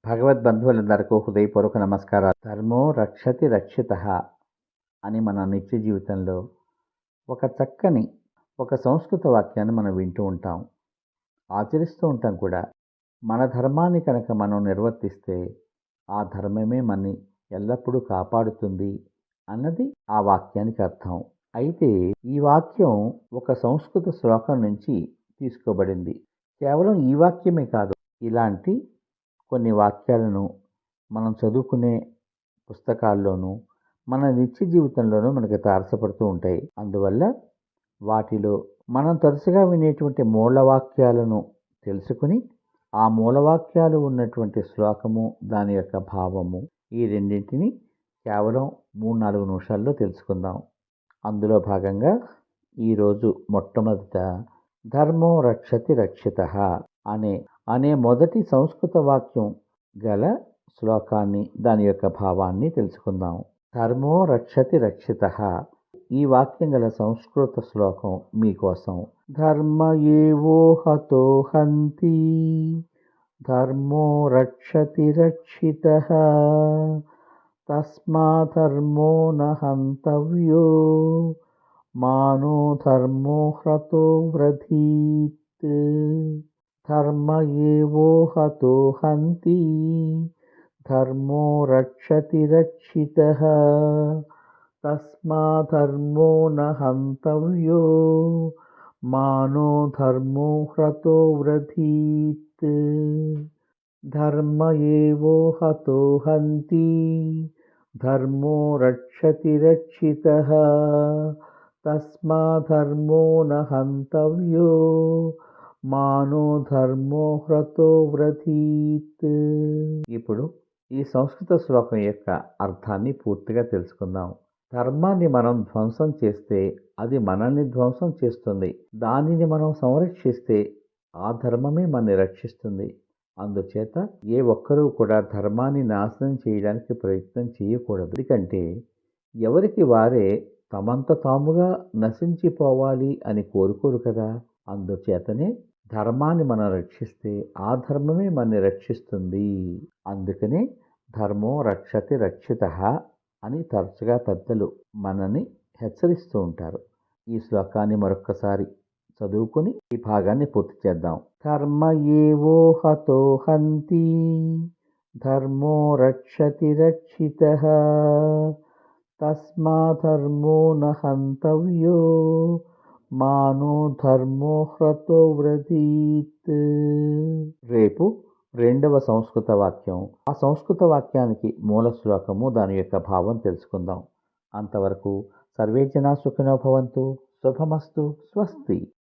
భగవద్బంధువులందరకు హృదయపూర్వక నమస్కారాలు. ధర్మో రక్షతి రక్షితః అని మన నిత్య జీవితంలో ఒక చక్కని ఒక సంస్కృత వాక్యాన్ని మనం వింటూ ఉంటాం, ఆచరిస్తూ ఉంటాం కూడా. మన ధర్మాన్ని కనుక మనం నిర్వర్తిస్తే ఆ ధర్మమే మనని ఎల్లప్పుడూ కాపాడుతుంది అన్నది ఆ వాక్యానికి అర్థం. అయితే ఈ వాక్యం ఒక సంస్కృత శ్లోకం నుంచి తీసుకోబడింది. కేవలం ఈ వాక్యమే కాదు, ఇలాంటి కొన్ని వాక్యాలను మనం చదువుకునే పుస్తకాల్లోనూ మన నిత్య జీవితంలోనూ మనకి తారసపడుతూ ఉంటాయి. అందువల్ల వాటిలో మనం తరచుగా వినేటువంటి మూలవాక్యాలను తెలుసుకుని ఆ మూలవాక్యాలు ఉన్నటువంటి శ్లోకము, దాని యొక్క భావము, ఈ రెండింటిని కేవలం 3-4 నిమిషాల్లో తెలుసుకుందాం. అందులో భాగంగా ఈరోజు మొట్టమొదట ధర్మో రక్షతి రక్షితః అనే మొదటి సంస్కృత వాక్యం గల శ్లోకాన్ని, దాని యొక్క భావాన్ని తెలుసుకుందాం. ధర్మో రక్షతి రక్షితః. ఈ వాక్యం గల సంస్కృత శ్లోకం మీకోసం. ధర్మ ఏవో హతో హంతి, ధర్మో రక్షతి రక్షితః, తస్మాద్ధర్మో న హంతవ్యో, మానో ధర్మో హ్రతో వ్రధీత్. ధర్మ ఏవో హతో హంతి, ధర్మో రక్షతి రక్షితః, తస్మాద్ధర్మో న హంతవ్యో, మానో ధర్మో హ్రతో వ్రధీత్. ధర్మ ఏవో హతో హంతి, ధర్మో రక్షతి రక్షితః, తస్మాద్ధర్మో న హంతవ్యో, మానో ధర్మో హ్రతో వ్రధీత్. ఇప్పుడు ఈ సంస్కృత శ్లోకం యొక్క అర్థాన్ని పూర్తిగా తెలుసుకుందాం. ధర్మాన్ని మనం ధ్వంసం చేస్తే అది మనల్ని ధ్వంసం చేస్తుంది. దానిని మనం సంరక్షిస్తే ఆ ధర్మమే మనని రక్షిస్తుంది. అందుచేత ఏ ఒక్కరూ కూడా ధర్మాన్ని నాశనం చేయడానికి ప్రయత్నం చేయకూడదు. ఎందుకంటే ఎవరికి వారే తమంత తాముగా నశించిపోవాలి అని కోరుకోరు కదా. అందుచేతనే ధర్మాన్ని మనం రక్షిస్తే ఆ ధర్మమే మనని రక్షిస్తుంది. అందుకనే ధర్మో రక్షతి రక్షితః అని తరచుగా పెద్దలు మనని హెచ్చరిస్తూ ఉంటారు. ఈ శ్లోకాన్ని మరొక్కసారి చదువుకుని ఈ భాగాన్ని పూర్తి చేద్దాం. ధర్మ ఏవో హతో హంతి, ధర్మో రక్షతి రక్షితః, తస్మాద్ధర్మో న హంతవ్యో, మానో ధర్మో హ్రతో వ్రధీత్. రేపు రెండవ సంస్కృత వాక్యం, ఆ సంస్కృత వాక్యానికి మూల శ్లోకము, దాని యొక్క భావం తెలుసుకుందాం. అంతవరకు సర్వే జనా సుఖినో భవంతు. శుభమస్తు. స్వస్తి.